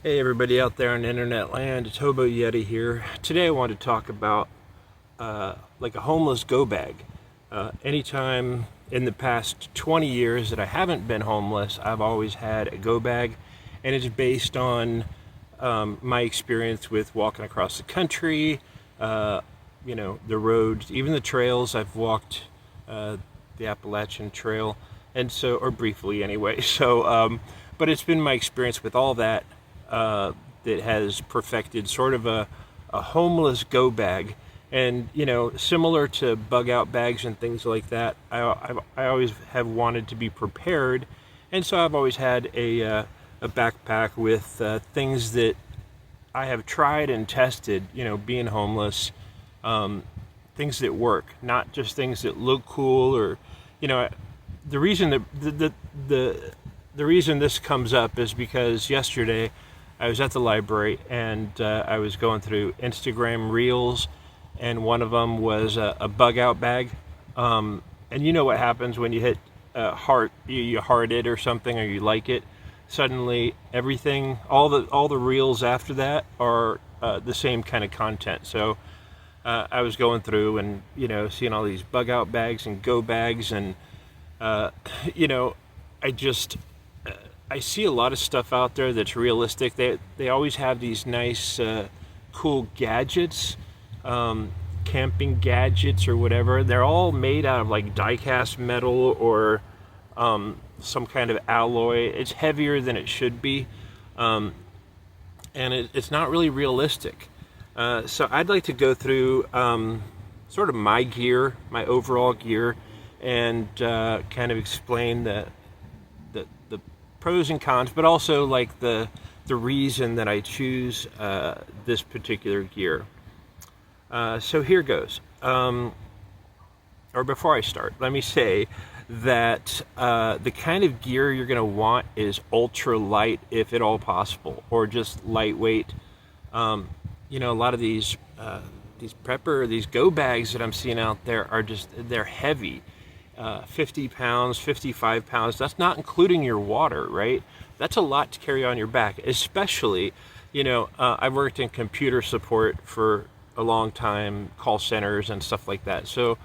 Hey everybody out there in internet land, it's Hobo Yeti here. Today I want to talk about like a homeless go bag. Anytime in the past 20 years that I haven't been homeless, I've always had a go bag, and it's based on my experience with walking across the country, the roads, even the trails. I've walked the Appalachian Trail, and so, or briefly anyway. But it's been my experience with all that that has perfected sort of a homeless go bag. And, similar to bug out bags and things like that, I always have wanted to be prepared. And so I've always had a backpack with things that I have tried and tested, being homeless, things that work, not just things that look cool or, the reason that the reason this comes up is because yesterday I was at the library and I was going through Instagram Reels, and one of them was a bug out bag. And you know what happens when you hit heart, you heart it or something, or you like it. Suddenly, everything, all the reels after that are the same kind of content. So I was going through and seeing all these bug out bags and go bags, and I just I see a lot of stuff out there that's realistic. They always have these nice, cool gadgets, camping gadgets or whatever. They're all made out of like die-cast metal or some kind of alloy. It's heavier than it should be, and it's not really realistic. So I'd like to go through sort of my gear, my overall gear, and kind of explain the pros and cons, but also like the reason that I choose this particular gear. So here goes. Or before I start, let me say that the kind of gear you're going to want is ultra light, if at all possible, or just lightweight. A lot of these prepper, these go bags that I'm seeing out there they're heavy. 50 pounds, 55 pounds. That's not including your water, right? That's a lot to carry on your back, especially, I've worked in computer support for a long time, call centers and stuff like that. So,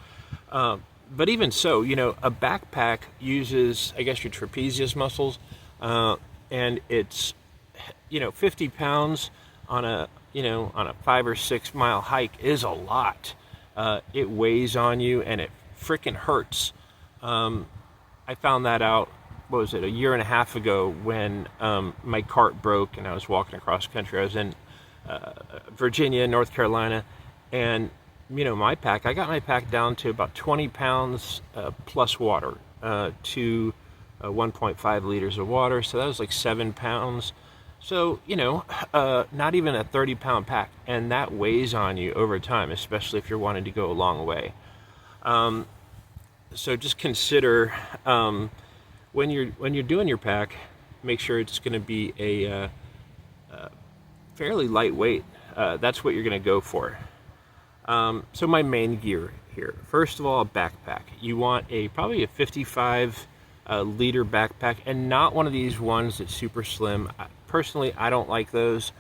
but even so, a backpack uses, I guess, your trapezius muscles, and it's, 50 pounds on a 5 or 6 mile hike is a lot. It weighs on you and it freaking hurts. I found that out, what was it, a year and a half ago when my cart broke and I was walking across country. I was in Virginia, North Carolina, and I got my pack down to about 20 pounds plus water, to 1.5 liters of water. So that was like 7 pounds. So, not even a 30-pound pack, and that weighs on you over time, especially if you're wanting to go a long way. So just consider when you're doing your pack, make sure it's going to be a fairly lightweight. That's what you're going to go for. So my main gear here. First of all, a backpack. You want probably a 55 liter backpack, and not one of these ones that's super slim. Personally, I don't like those.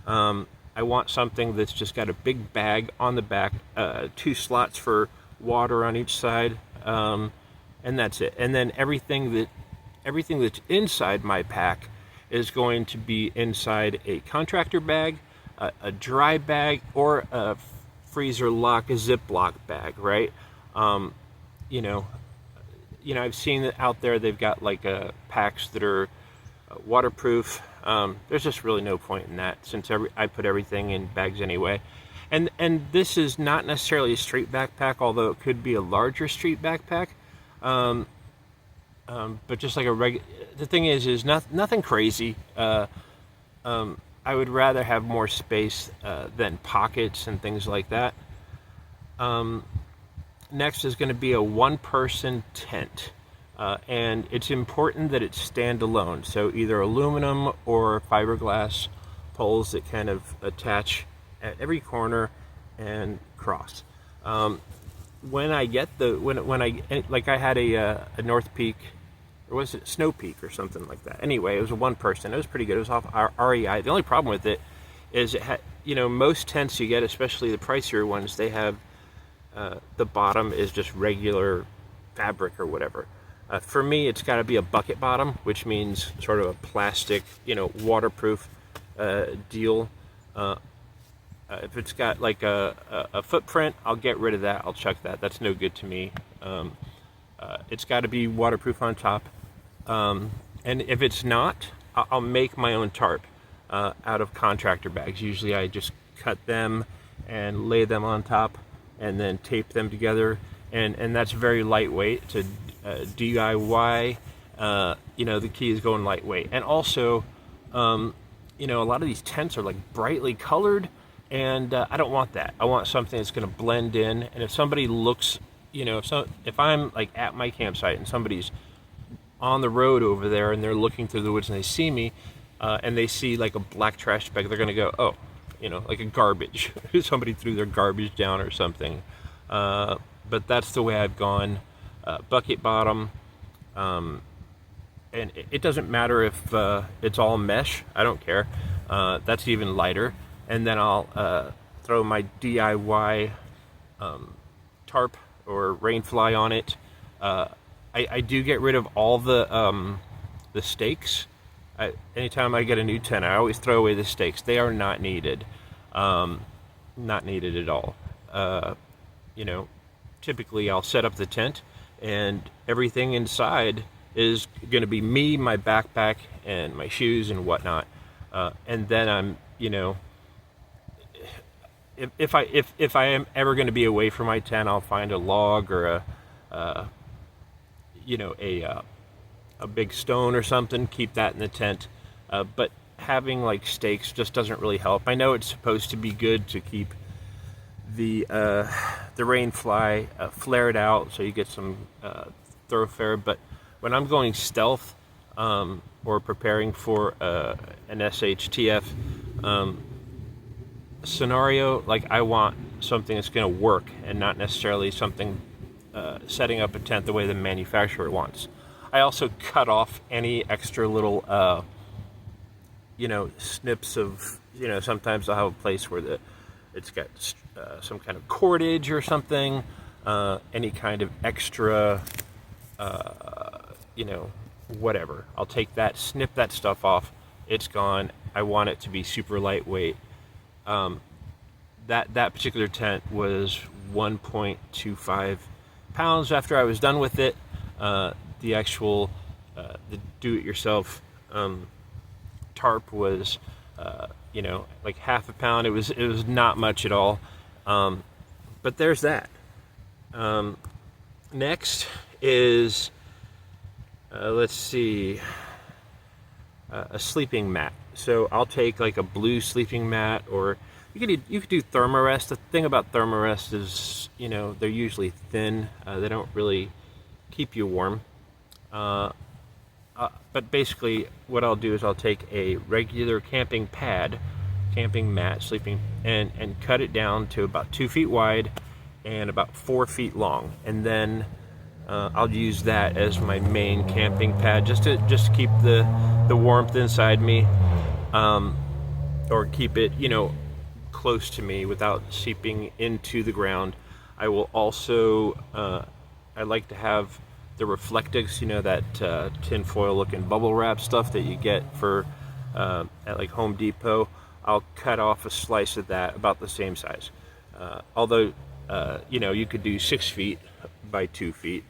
I want something that's just got a big bag on the back, 2 slots for water on each side, and that's it. And then everything that's inside my pack is going to be inside a contractor bag, a dry bag, or a freezer lock, a Ziploc bag, right? I've seen that out there. They've got like packs that are waterproof. There's just really no point in that, since I put everything in bags anyway. And this is not necessarily a street backpack, although it could be a larger street backpack. But just like the thing is nothing crazy. I would rather have more space than pockets and things like that. Next is going to be a one-person tent. And it's important that it's standalone. So either aluminum or fiberglass poles that kind of attach at every corner and cross. When I get when I like, I had a North Peak or was it Snow Peak or something like that? Anyway, it was a one person. It was pretty good. It was off REI. The only problem with it is it had, most tents you get, especially the pricier ones, they have the bottom is just regular fabric or whatever. For me, it's got to be a bucket bottom, which means sort of a plastic, waterproof deal. If it's got like a footprint, I'll get rid of that. I'll chuck that. That's no good to me. It's got to be waterproof on top. And if it's not, I'll make my own tarp out of contractor bags. Usually I just cut them and lay them on top and then tape them together. And that's very lightweight. It's a DIY. The key is going lightweight. And also, a lot of these tents are like brightly colored. And I don't want that. I want something that's going to blend in. And if somebody looks, if I'm like at my campsite and somebody's on the road over there and they're looking through the woods and they see me and they see like a black trash bag, they're going to go, oh, like a garbage. Somebody threw their garbage down or something. But that's the way I've gone. Bucket bottom. And it doesn't matter if it's all mesh. I don't care. That's even lighter. And then I'll throw my DIY tarp or rainfly on it. I do get rid of all the stakes. Anytime I get a new tent, I always throw away the stakes. They are not needed. Not needed at all. Typically I'll set up the tent and everything inside is going to be me, my backpack, and my shoes and whatnot. And then I'm, if I am ever going to be away from my tent, I'll find a log or a big stone or something, keep that in the tent. But having like stakes just doesn't really help. I know it's supposed to be good to keep the rainfly flared out so you get some thoroughfare, but when I'm going stealth or preparing for an SHTF scenario, like I want something that's going to work and not necessarily something setting up a tent the way the manufacturer wants. I also cut off any extra little snips of, sometimes I'll have a place where it's got some kind of cordage or something, any kind of extra whatever. I'll take that, snip that stuff off. It's gone. I want it to be super lightweight. That particular tent was 1.25 pounds after I was done with it. The actual the do-it-yourself tarp was like half a pound. It was not much at all. But there's that. Next is let's see, a sleeping mat. So I'll take like a blue sleeping mat, or you could do Thermarest. The thing about Thermarest is, they're usually thin. They don't really keep you warm. But basically what I'll do is I'll take a regular camping mat, sleeping, and cut it down to about 2 feet wide and about 4 feet long. And then I'll use that as my main camping pad, just to keep the warmth inside me, or keep it, close to me without seeping into the ground. I will also, I like to have the Reflectix, that tinfoil looking bubble wrap stuff that you get for at like Home Depot. I'll cut off a slice of that about the same size. Although, you could do 6 feet by 2 feet.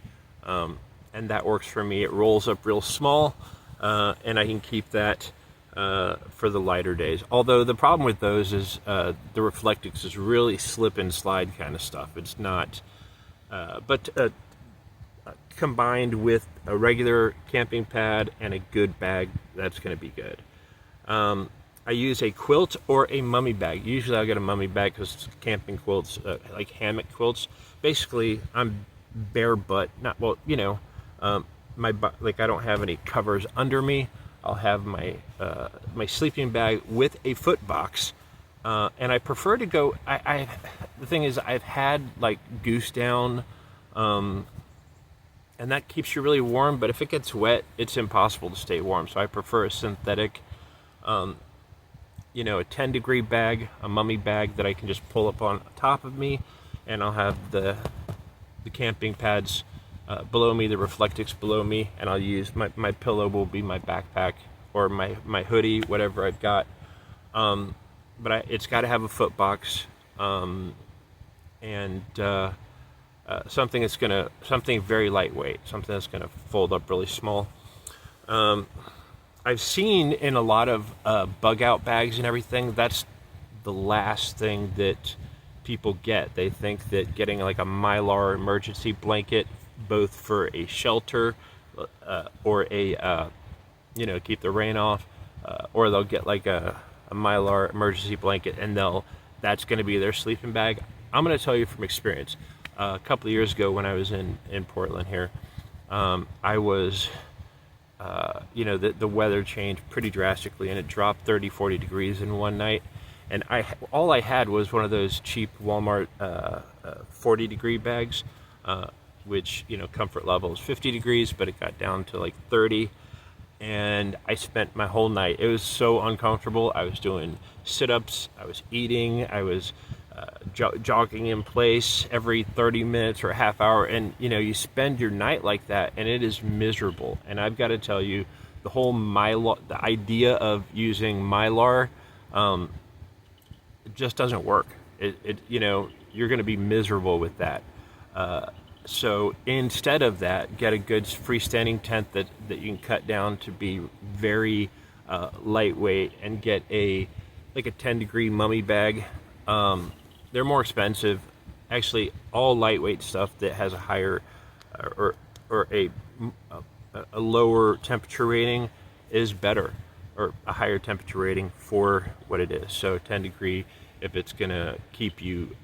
And that works for me. It rolls up real small, and I can keep that for the lighter days. Although the problem with those is the Reflectix is really slip and slide kind of stuff. It's not, but combined with a regular camping pad and a good bag, that's going to be good. I use a quilt or a mummy bag. Usually I'll get a mummy bag because camping quilts, like hammock quilts, basically I'm bare butt, not, well, my butt, like I don't have any covers under me. I'll have my my sleeping bag with a foot box, and I prefer to go. The thing is, I've had like goose down and that keeps you really warm. But if it gets wet, it's impossible to stay warm. So I prefer a synthetic, a 10-degree bag, a mummy bag that I can just pull up on top of me, and I'll have the camping pads below me, the Reflectix below me, and I'll use my pillow will be my backpack or my hoodie, whatever I've got. But it's got to have a foot box, and something very lightweight, something that's gonna fold up really small. I've seen in a lot of bug out bags and everything, that's the last thing that people get. They think that getting like a Mylar emergency blanket, both for a shelter or a keep the rain off, or they'll get like a Mylar emergency blanket, and that's going to be their sleeping bag. I'm going to tell you from experience. A couple of years ago when I was in Portland here, I was the weather changed pretty drastically, and it dropped 30-40 degrees in one night, and all I had was one of those cheap Walmart 40-degree bags, which comfort level is 50 degrees, but it got down to like 30. And I spent my whole night, it was so uncomfortable. I was doing sit-ups, I was eating, I was jogging in place every 30 minutes or a half hour, and you spend your night like that, and it is miserable. And I've got to tell you, the whole Mylar, the idea of using Mylar, it just doesn't work. You're going to be miserable with that. So instead of that, get a good freestanding tent that you can cut down to be very lightweight, and get a 10-degree mummy bag. They're more expensive. Actually, all lightweight stuff that has a higher or a lower temperature rating is better, or a higher temperature rating for what it is. So 10-degree, if it's gonna keep you,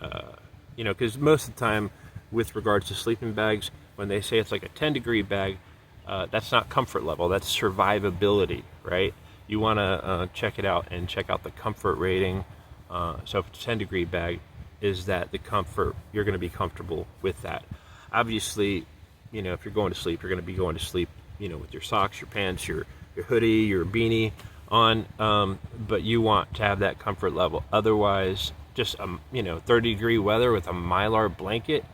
because most of the time, with regards to sleeping bags, when they say it's like a 10-degree bag, that's not comfort level, that's survivability, right? You want to check it out and check out the comfort rating. So if it's a 10-degree bag, is that the comfort, you're going to be comfortable with that. Obviously, if you're going to sleep, you're going to be going to sleep, with your socks, your pants, your hoodie, your beanie on, but you want to have that comfort level. Otherwise, just 30-degree weather with a Mylar blanket,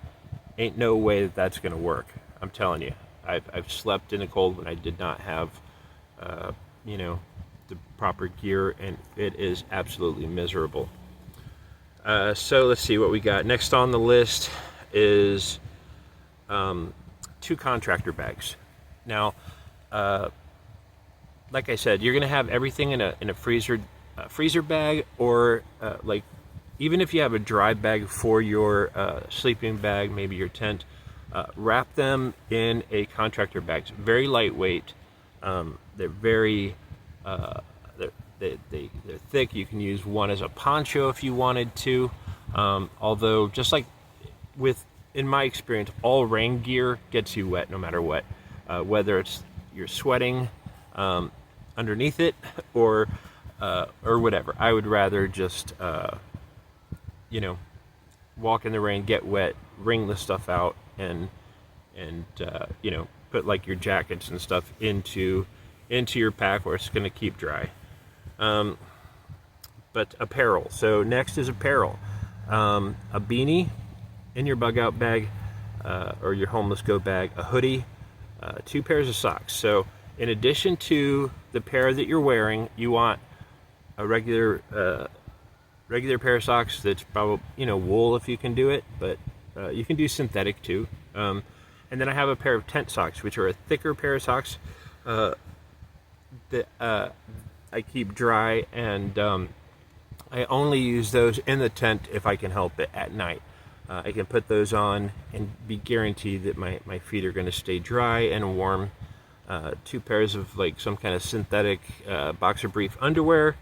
ain't no way that's going to work. I'm telling you, I've slept in the cold when I did not have, the proper gear, and it is absolutely miserable. So let's see what we got. Next on the list is 2 contractor bags. Now, like I said, you're going to have everything in a freezer bag, or even if you have a dry bag for your sleeping bag, maybe your tent, wrap them in a contractor bag. It's very lightweight. They're very they're thick. You can use one as a poncho if you wanted to. Although, just like in my experience, all rain gear gets you wet no matter what. Whether it's you're sweating underneath it or whatever. I would rather just walk in the rain, get wet, wring the stuff out, and put like your jackets and stuff into your pack where it's going to keep dry. But apparel. So next is apparel. A beanie in your bug out bag, or your homeless go bag, a hoodie, 2 pairs of socks. So in addition to the pair that you're wearing, you want a regular pair of socks that's probably wool if you can do it, but you can do synthetic too. And then I have a pair of tent socks, which are a thicker pair of socks that I keep dry, and I only use those in the tent if I can help it at night. I can put those on and be guaranteed that my feet are going to stay dry and warm. 2 pairs of like some kind of synthetic boxer brief underwear,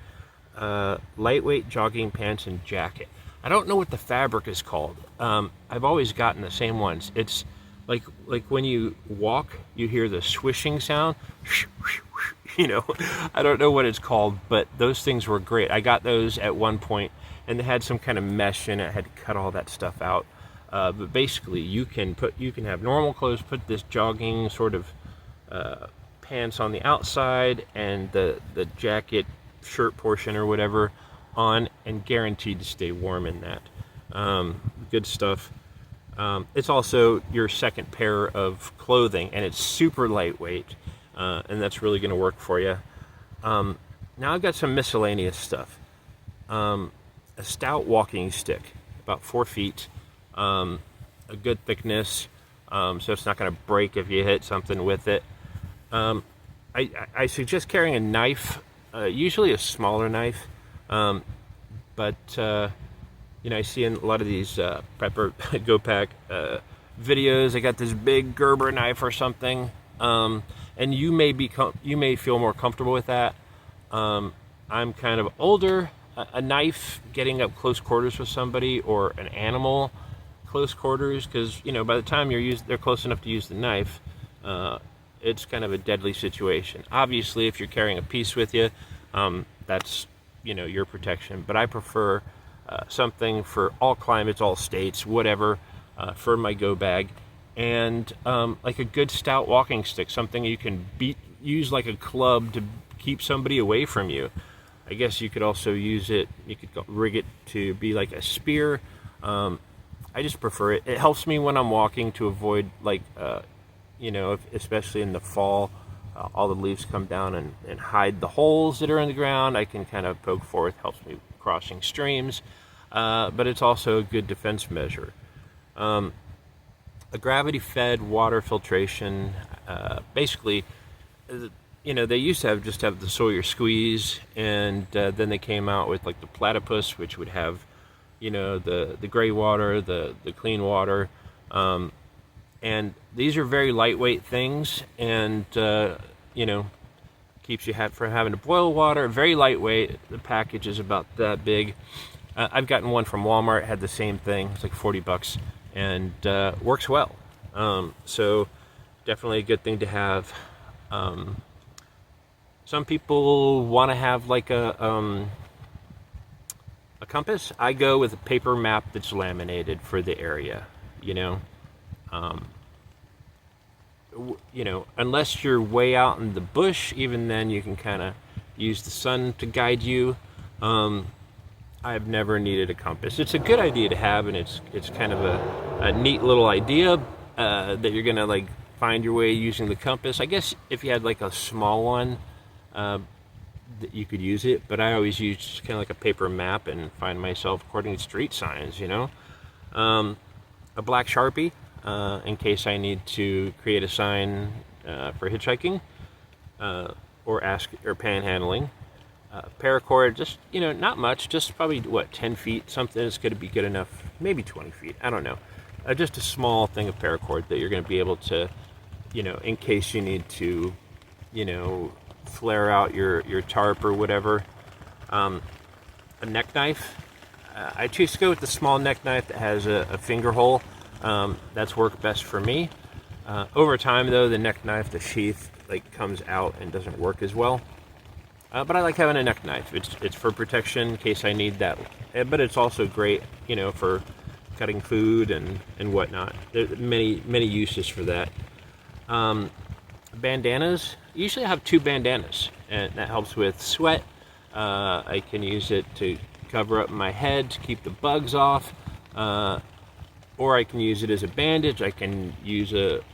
lightweight jogging pants, and jacket. I don't know what the fabric is called. I've always gotten the same ones. It's like when you walk, you hear the swishing sound. I don't know what it's called, but those things were great. I got those at one point, and they had some kind of mesh in it. I had to cut all that stuff out. But basically, you can have normal clothes, put this jogging sort of pants on the outside, and the jacket, shirt portion or whatever on, and guaranteed to stay warm in that. Good stuff. It's also your second pair of clothing, and it's super lightweight, and that's really going to work for you. Now I've got some miscellaneous stuff. A stout walking stick, about 4 feet, a good thickness, so it's not going to break if you hit something with it. I suggest carrying a knife, usually a smaller knife, but I see in a lot of these prepper go pack videos, I got this big Gerber knife or something, and you may feel more comfortable with that. I'm kind of older. A knife, getting up close quarters with somebody, or an animal close quarters, because by the time they're close enough to use the knife, it's kind of a deadly situation. Obviously, if you're carrying a piece with you, that's your protection. But I prefer something for all climates, all states, whatever, for my go bag, and like a good stout walking stick, something you can use like a club to keep somebody away from you. I guess you could also use it, you could rig it to be like a spear. I just prefer it. It helps me when I'm walking to avoid, like, especially in the fall, all the leaves come down and hide the holes that are in the ground. I can kind of poke forth, helps me crossing streams, but it's also a good defense measure. A gravity-fed water filtration, basically, they used to have the Sawyer squeeze, and then they came out with like the platypus, which would have, the gray water, the clean water, and these are very lightweight things, and keeps you from having to boil water. Very lightweight. The package is about that big. I've gotten one from Walmart, had the same thing. It's like $40, and works well. So definitely a good thing to have. Some people want to have like a compass. I go with a paper map that's laminated for the area. Unless you're way out in the bush, even then you can kind of use the sun to guide you. I've never needed a compass. It's a good idea to have, and it's kind of a neat little idea that you're gonna like find your way using the compass. I guess if you had like a small one, that you could use it, but I always use just kind of like a paper map and find myself according to street signs. A black Sharpie, in case I need to create a sign for hitchhiking, or panhandling. Paracord, just not much, just probably 10 feet, something that's going to be good enough, maybe 20 feet, I don't know. Just a small thing of paracord that you're going to be able to, in case you need to, flare out your tarp or whatever. A neck knife. I choose to go with the small neck knife that has a finger hole. That's worked best for me. Over time, though, the neck knife, the sheath, comes out and doesn't work as well. But I like having a neck knife. It's for protection in case I need that. But it's also great, for cutting food and whatnot. There are many uses for that. Bandanas. Usually I have 2 bandanas, and that helps with sweat. I can use it to cover up my head to keep the bugs off, or I can use it as a bandage. I can use it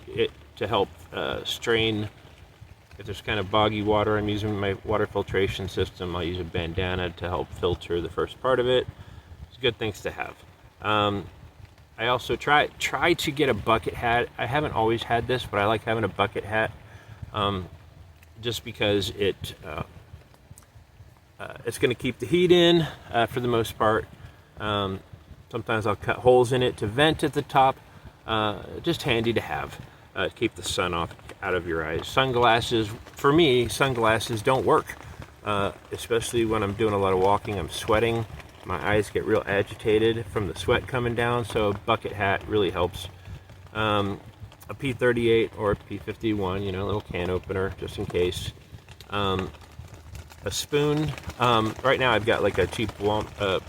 to help strain. If there's kind of boggy water, I'm using my water filtration system. I'll use a bandana to help filter the first part of it. It's good things to have. I also try to get a bucket hat. I haven't always had this, but I like having a bucket hat, just because it's going to keep the heat in for the most part. Sometimes I'll cut holes in it to vent at the top. Just handy to have. Keep the sun out of your eyes. Sunglasses, for me, sunglasses don't work, especially when I'm doing a lot of walking. I'm sweating. My eyes get real agitated from the sweat coming down, so a bucket hat really helps. A P38 or a P51, a little can opener just in case. A spoon. Right now I've got like a cheap, not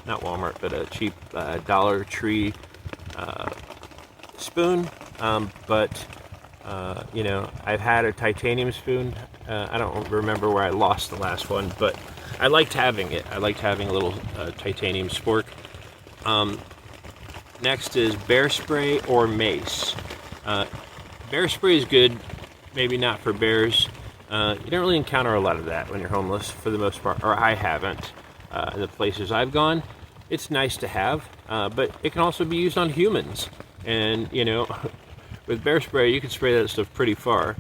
Walmart, but a cheap Dollar Tree spoon, but you know, I've had a titanium spoon. I don't remember where I lost the last one, but I liked having it. I liked having a little titanium spork. Next is bear spray or mace. Bear spray is good, maybe not for bears. You don't really encounter a lot of that when you're homeless, for the most part, or I haven't. In the places I've gone, it's nice to have, but it can also be used on humans. And you know, with bear spray, you can spray that stuff pretty far,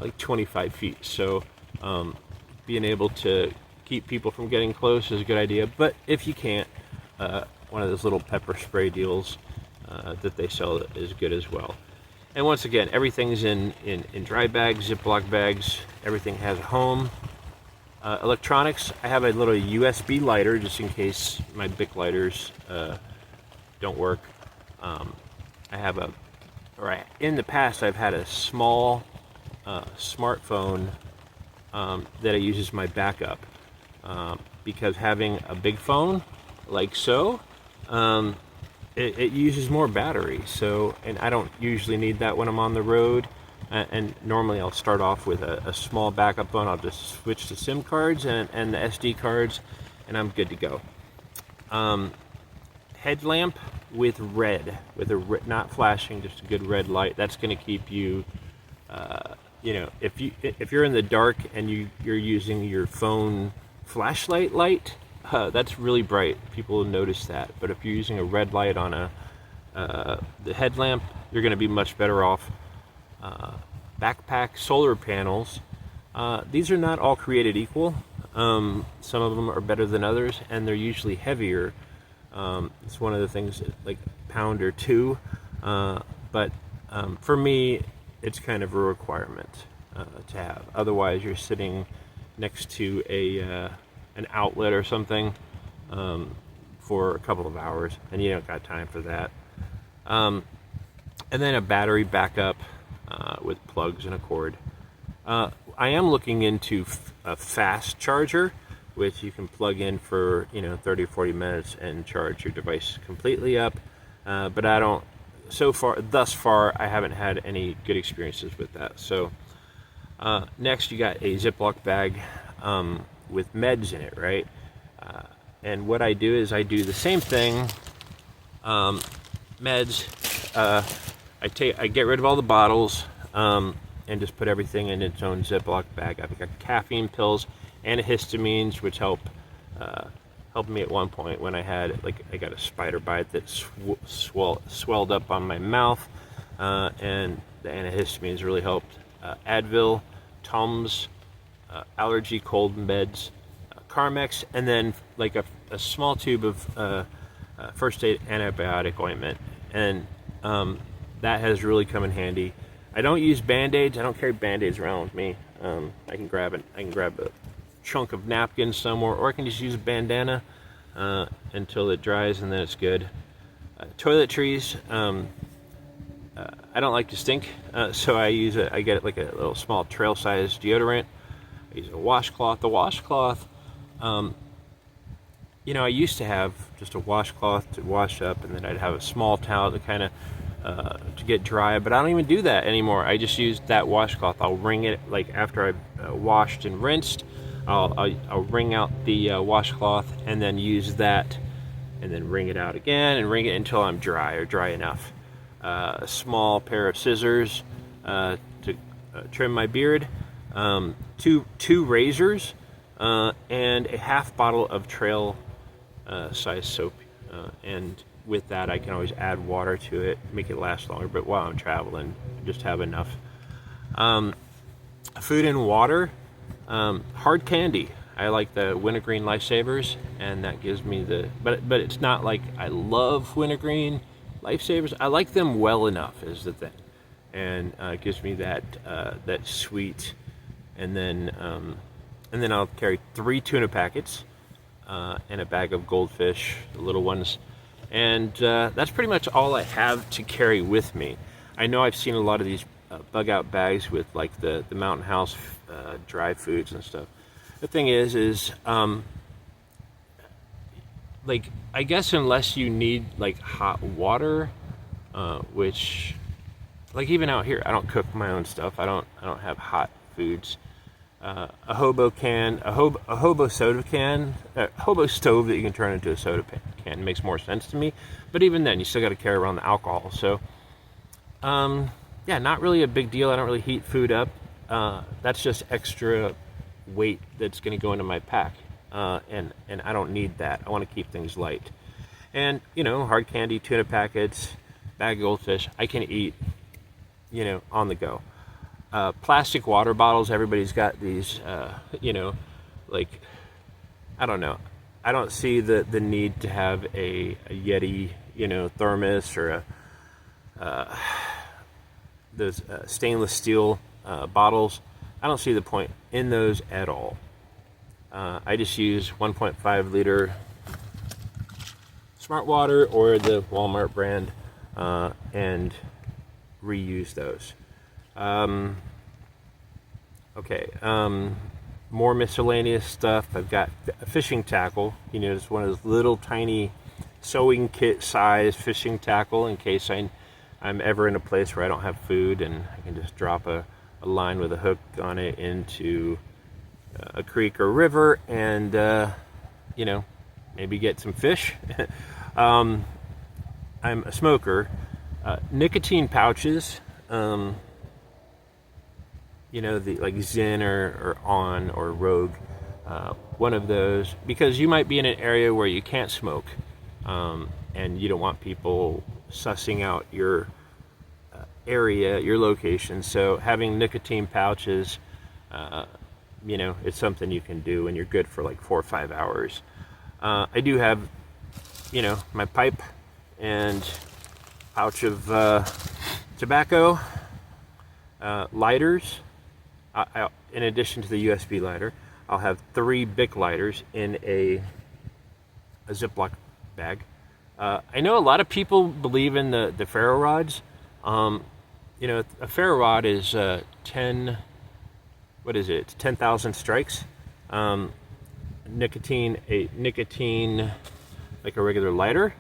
like 25 feet. So being able to keep people from getting close is a good idea. But if you can't, one of those little pepper spray deals that they sell is good as well. And once again, everything's in dry bags, Ziploc bags. Everything has a home. Electronics, I have a little USB lighter just in case my Bic lighters don't work. In the past, I've had a small smartphone that I use as my backup, because having a big phone like so, it uses more battery. So, and I don't usually need that when I'm on the road. And normally I'll start off with a small backup phone. I'll just switch to SIM cards and the SD cards, and I'm good to go. Headlamp with red, not flashing, just a good red light. That's going to keep you, you know, if you're in the dark and you're using your phone flashlight light, that's really bright. People will notice that. But if you're using a red light on the headlamp, you're going to be much better off. Backpack solar panels. These are not all created equal. Some of them are better than others, and they're usually heavier. It's one of the things, like a pound or two. But for me, it's kind of a requirement to have. Otherwise, you're sitting next to an outlet or something for a couple of hours, and you don't got time for that. And then a battery backup with plugs and a cord. I am looking into a fast charger, which you can plug in for 30 or 40 minutes and charge your device completely up. But I don't. Thus far, I haven't had any good experiences with that. So next, you got a Ziploc bag with meds in it, right? And what I do is I do the same thing. Meds. I get rid of all the bottles and just put everything in its own Ziploc bag. I've got caffeine pills, antihistamines, which helped me at one point when I got a spider bite that swelled up on my mouth, and the antihistamines really helped. Advil, Tums, allergy cold meds, Carmex, and then like a small tube of first aid antibiotic ointment, and that has really come in handy. I don't use Band-Aids. I don't carry Band-Aids around with me. I can grab a chunk of napkin somewhere, or I can just use a bandana until it dries, and then it's good. Toiletries. I don't like to stink, so I get like a little small trail-sized deodorant. I use a washcloth. The washcloth, I used to have just a washcloth to wash up, and then I'd have a small towel to kind of to get dry, but I don't even do that anymore. I just use that washcloth. I'll wring it, like after I've washed and rinsed, I'll wring out the washcloth and then use that, and then wring it out again and wring it until I'm dry or dry enough. A small pair of scissors to trim my beard, two razors, and a half bottle of trail size soap, and with that I can always add water to it, make it last longer, but while I'm traveling, just have enough. Food and water. Hard candy. I like the wintergreen Lifesavers, and that gives me but it's not like I love wintergreen Lifesavers. I like them well enough is the thing, and it gives me that sweet. And then I'll carry 3 tuna packets and a bag of goldfish, the little ones, and that's pretty much all I have to carry with me. I know I've seen a lot of these bug-out bags with like the Mountain House dry foods and stuff. The thing is like, I guess unless you need like hot water, which, like, even out here, I don't cook my own stuff. I don't have hot foods. A hobo can, a hobo soda can, a hobo stove that you can turn into a soda can makes more sense to me. But even then, you still got to carry around the alcohol. So, yeah, not really a big deal. I don't really heat food up. That's just extra weight that's going to go into my pack, and I don't need that. I want to keep things light. And hard candy, tuna packets, bag of goldfish, I can eat, on the go. Plastic water bottles, everybody's got these, like, I don't know. I don't see the need to have a Yeti, thermos, or those stainless steel bottles. I don't see the point in those at all. I just use 1.5 liter Smart Water or the Walmart brand, and reuse those. Okay, more miscellaneous stuff. I've got a fishing tackle. It's one of those little tiny sewing kit size fishing tackle in case I'm ever in a place where I don't have food, and I can just drop a line with a hook on it into a creek or river, and maybe get some fish. I'm a smoker. Nicotine pouches, the like Zen or On or Rogue, one of those, because you might be in an area where you can't smoke, and you don't want people sussing out your area, your location. So having nicotine pouches, it's something you can do, and you're good for like 4 or 5 hours. I do have, my pipe and pouch of tobacco, lighters. In addition to the USB lighter, I'll have 3 Bic lighters in a Ziploc bag. I know a lot of people believe in the ferro rods. A ferro rod is 10. What is it? It's 10,000 strikes. Nicotine, like a regular lighter,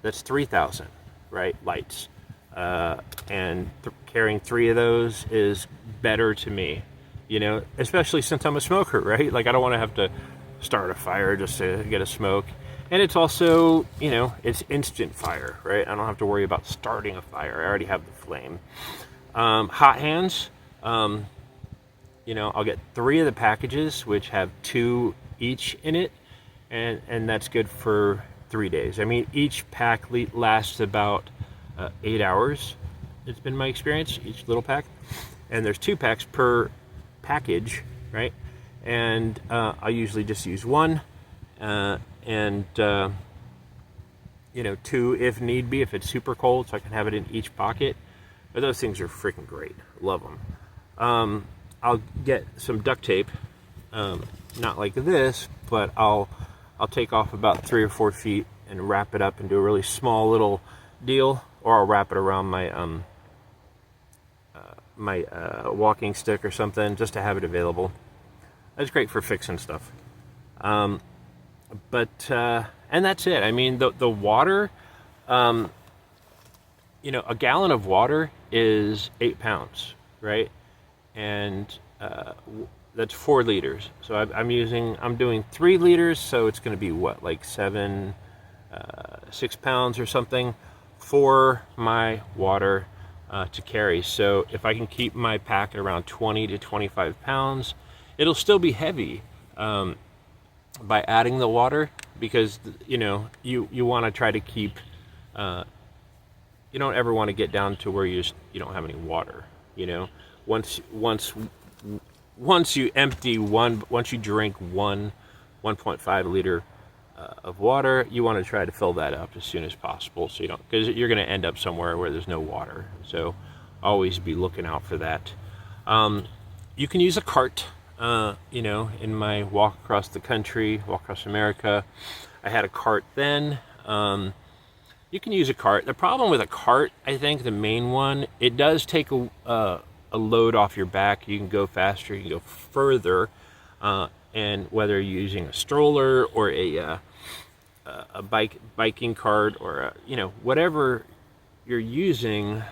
that's 3,000, right? Lights. And carrying 3 of those is better to me, especially since I'm a smoker, right? Like, I don't want to have to start a fire just to get a smoke. And it's also, it's instant fire, right? I don't have to worry about starting a fire. I already have the flame. Hot hands, I'll get 3 of the packages, which have 2 each in it, and that's good for 3 days. I mean, each pack lasts about 8 hours. It's been my experience, each little pack. And there's 2 packs per package, right? And I usually just use 1, and 2 if need be, if it's super cold, so I can have it in each pocket. But those things are freaking great. Love them. I'll get some duct tape, not like this, but I'll take off about 3 or 4 feet and wrap it up into a really small little deal, or I'll wrap it around my walking stick or something, just to have it available. That's great for fixing stuff. And that's it. I mean, the water, a gallon of water is 8 pounds, right? And that's 4 liters. So I'm doing 3 liters, so it's going to be like 6 pounds or something for my water to carry. So if I can keep my pack at around 20 to 25 pounds, it'll still be heavy by adding the water, because you want to try to keep, you don't ever want to get down to where you don't have any water. Once you drink 1.5 liter of water, you want to try to fill that up as soon as possible, so because you're going to end up somewhere where there's no water. So always be looking out for that. You can use a cart. In my walk across the country, walk across America, I had a cart then. You can use a cart. The problem with a cart, I think the main one, it does take a load off your back. You can go faster, you can go further, and whether you're using a stroller or a biking cart, or whatever you're using,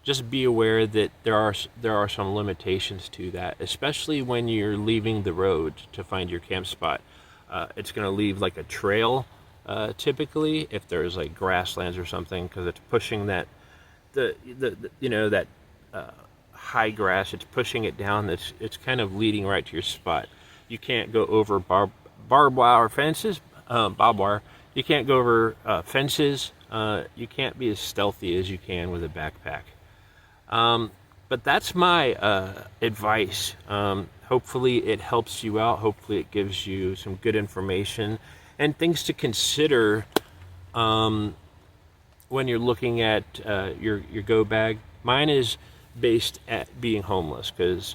just be aware that there are some limitations to that, especially when you're leaving the road to find your camp spot. It's going to leave like a trail, typically, if there's like grasslands or something, because it's pushing that the that high grass. It's pushing it down. It's kind of leading right to your spot. You can't go over barbed wire fences, barbed wire. You can't go over fences. You can't be as stealthy as you can with a backpack. But that's my advice. Hopefully it helps you out. Hopefully it gives you some good information and things to consider when you're looking at your go bag. Mine is based at being homeless, because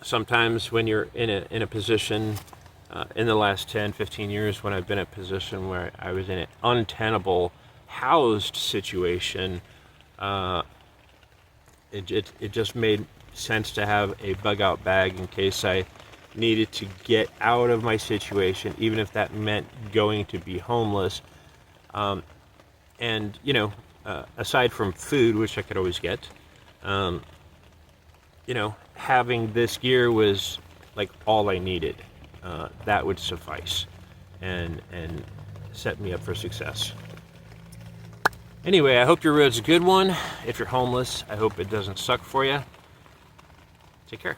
sometimes when you're in a position, in the last 10-15 years, when I've been in a position where I was in an untenable housed situation, it just made sense to have a bug out bag in case I needed to get out of my situation, even if that meant going to be homeless. And aside from food, which I could always get, having this gear was like all I needed. That would suffice and set me up for success. Anyway, I hope your road's a good one. If you're homeless, I hope it doesn't suck for you. Take care.